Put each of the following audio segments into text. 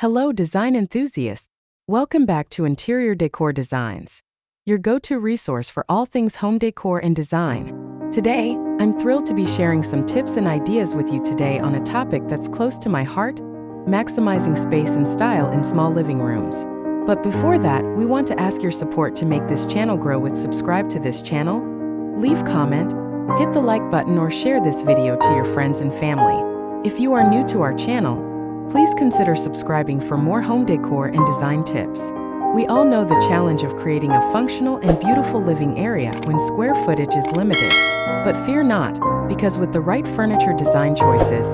Hello, design enthusiasts. Welcome back to Interior Decor Designs, your go-to resource for all things home decor and design. Today, I'm thrilled to be sharing some tips and ideas with you today on a topic that's close to my heart: maximizing space and style in small living rooms. But before that, we want to ask your support to make this channel grow. Subscribe to this channel, leave comment, hit the like button, or share this video to your friends and family. If you are new to our channel, please consider subscribing for more home decor and design tips. We all know the challenge of creating a functional and beautiful living area when square footage is limited. But fear not, because with the right furniture design choices,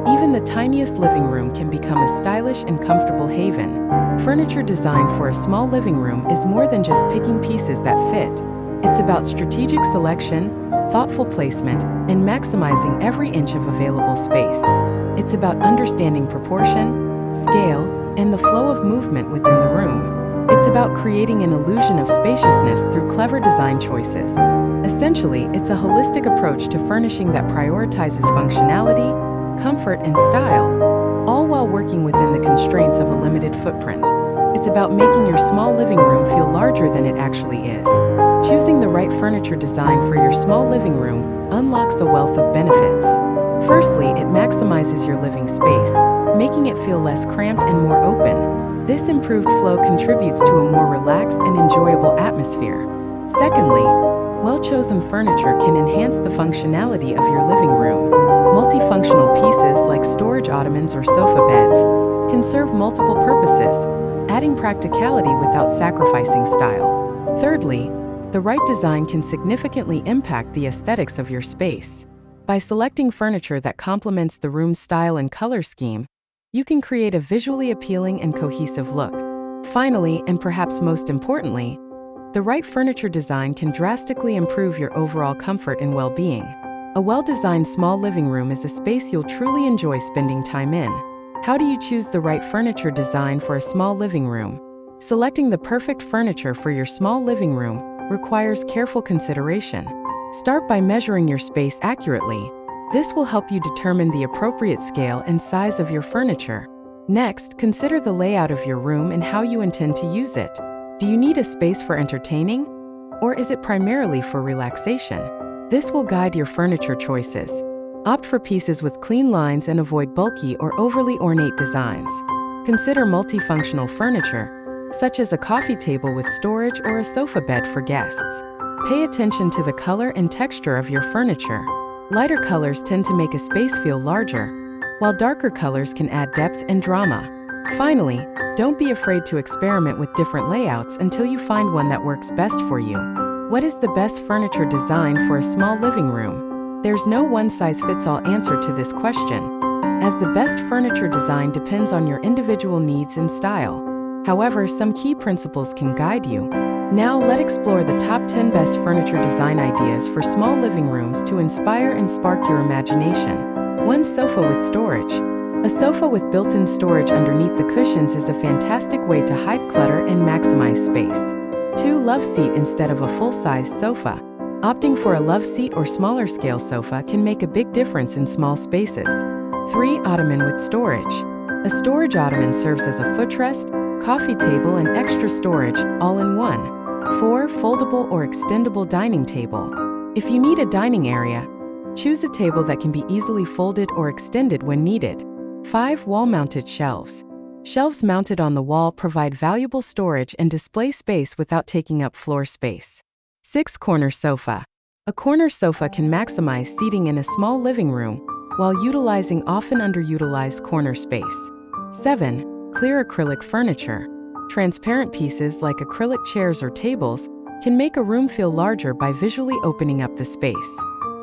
even the tiniest living room can become a stylish and comfortable haven. Furniture design for a small living room is more than just picking pieces that fit. It's about strategic selection, thoughtful placement, and maximizing every inch of available space. It's about understanding proportion, scale, and the flow of movement within the room. It's about creating an illusion of spaciousness through clever design choices. Essentially, it's a holistic approach to furnishing that prioritizes functionality, comfort, and style, all while working within the constraints of a limited footprint. It's about making your small living room feel larger than it actually is. Choosing the right furniture design for your small living room unlocks a wealth of benefits. Firstly, it maximizes your living space, making it feel less cramped and more open. This improved flow contributes to a more relaxed and enjoyable atmosphere. Secondly, well-chosen furniture can enhance the functionality of your living room. Multifunctional pieces like storage ottomans or sofa beds can serve multiple purposes, adding practicality without sacrificing style. Thirdly, the right design can significantly impact the aesthetics of your space. By selecting furniture that complements the room's style and color scheme, you can create a visually appealing and cohesive look. Finally, and perhaps most importantly, the right furniture design can drastically improve your overall comfort and well-being. A well-designed small living room is a space you'll truly enjoy spending time in. How do you choose the right furniture design for a small living room? Selecting the perfect furniture for your small living room requires careful consideration. Start by measuring your space accurately. This will help you determine the appropriate scale and size of your furniture. Next, consider the layout of your room and how you intend to use it. Do you need a space for entertaining, or is it primarily for relaxation? This will guide your furniture choices. Opt for pieces with clean lines and avoid bulky or overly ornate designs. Consider multifunctional furniture, such as a coffee table with storage or a sofa bed for guests. Pay attention to the color and texture of your furniture. Lighter colors tend to make a space feel larger, while darker colors can add depth and drama. Finally, don't be afraid to experiment with different layouts until you find one that works best for you. What is the best furniture design for a small living room? There's no one-size-fits-all answer to this question, as the best furniture design depends on your individual needs and style. However, some key principles can guide you. Now, let's explore the top 10 best furniture design ideas for small living rooms to inspire and spark your imagination. 1. Sofa with storage. A sofa with built-in storage underneath the cushions is a fantastic way to hide clutter and maximize space. 2. Love seat instead of a full-size sofa. Opting for a love seat or smaller scale sofa can make a big difference in small spaces. 3. Ottoman with storage. A storage ottoman serves as a footrest, coffee table, and extra storage, all in one. 4. Foldable or extendable dining table. If you need a dining area, choose a table that can be easily folded or extended when needed. 5. Wall-mounted shelves. Shelves mounted on the wall provide valuable storage and display space without taking up floor space. 6. Corner sofa. A corner sofa can maximize seating in a small living room while utilizing often underutilized corner space. 7. Clear acrylic furniture. Transparent pieces like acrylic chairs or tables can make a room feel larger by visually opening up the space.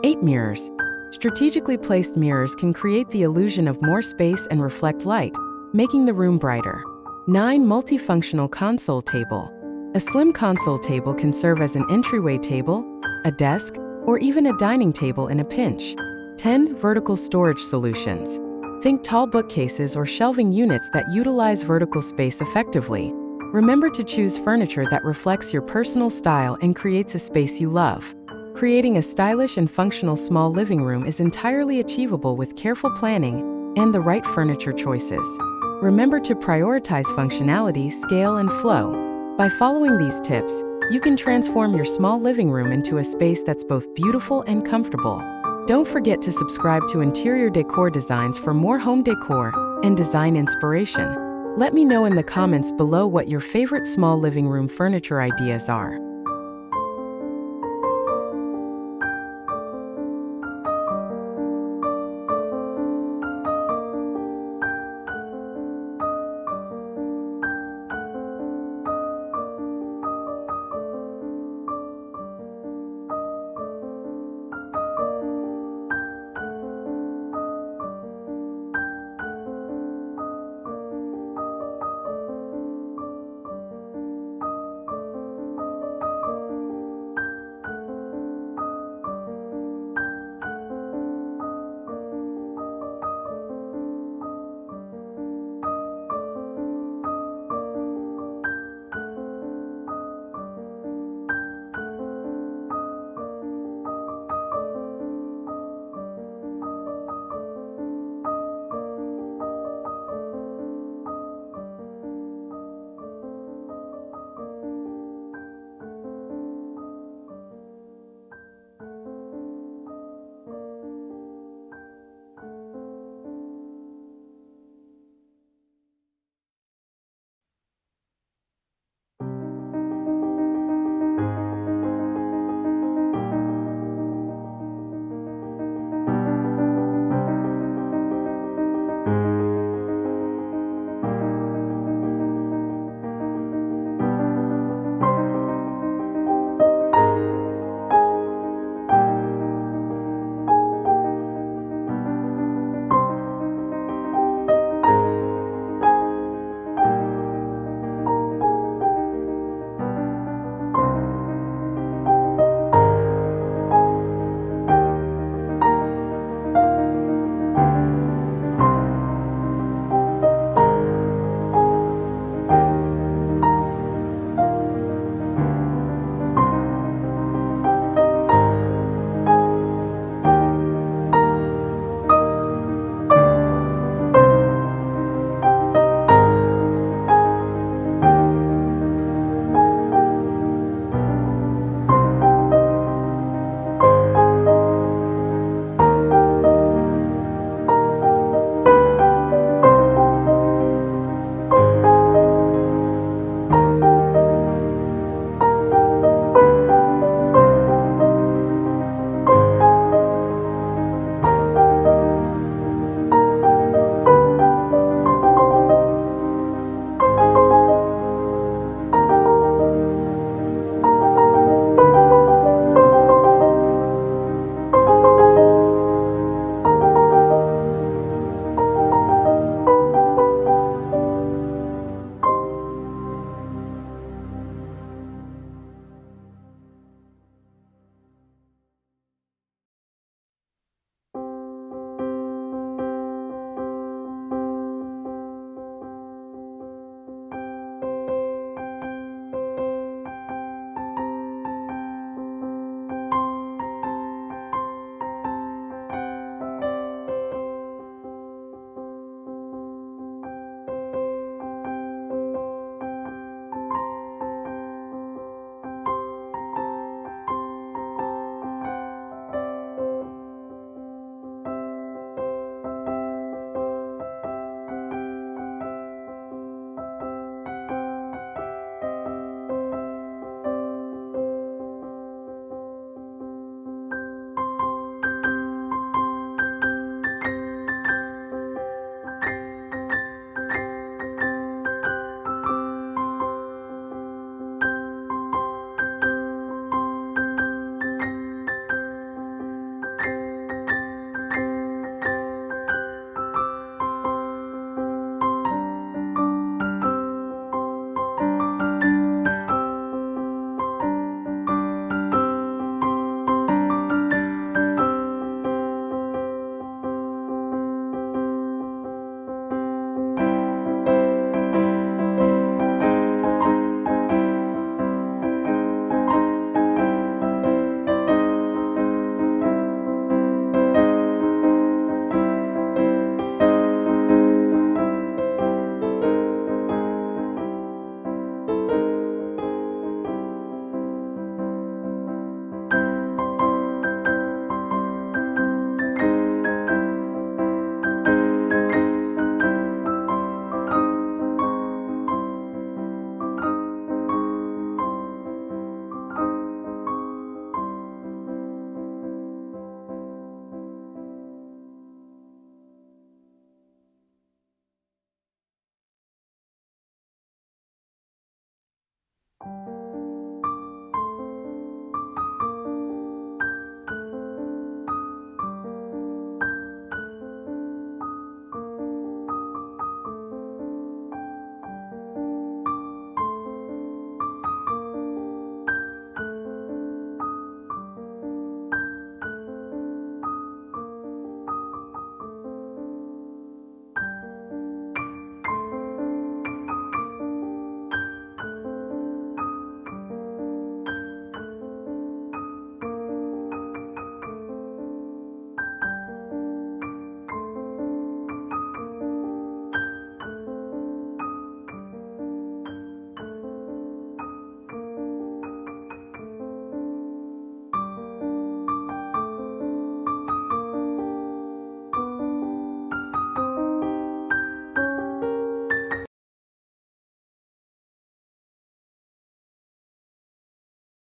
8. Mirrors. Strategically placed mirrors can create the illusion of more space and reflect light, making the room brighter. 9. Multifunctional console table. A slim console table can serve as an entryway table, a desk, or even a dining table in a pinch. 10. Vertical storage solutions. Think tall bookcases or shelving units that utilize vertical space effectively. Remember to choose furniture that reflects your personal style and creates a space you love. Creating a stylish and functional small living room is entirely achievable with careful planning and the right furniture choices. Remember to prioritize functionality, scale, and flow. By following these tips, you can transform your small living room into a space that's both beautiful and comfortable. Don't forget to subscribe to Interior Decor Designs for more home decor and design inspiration. Let me know in the comments below what your favorite small living room furniture ideas are.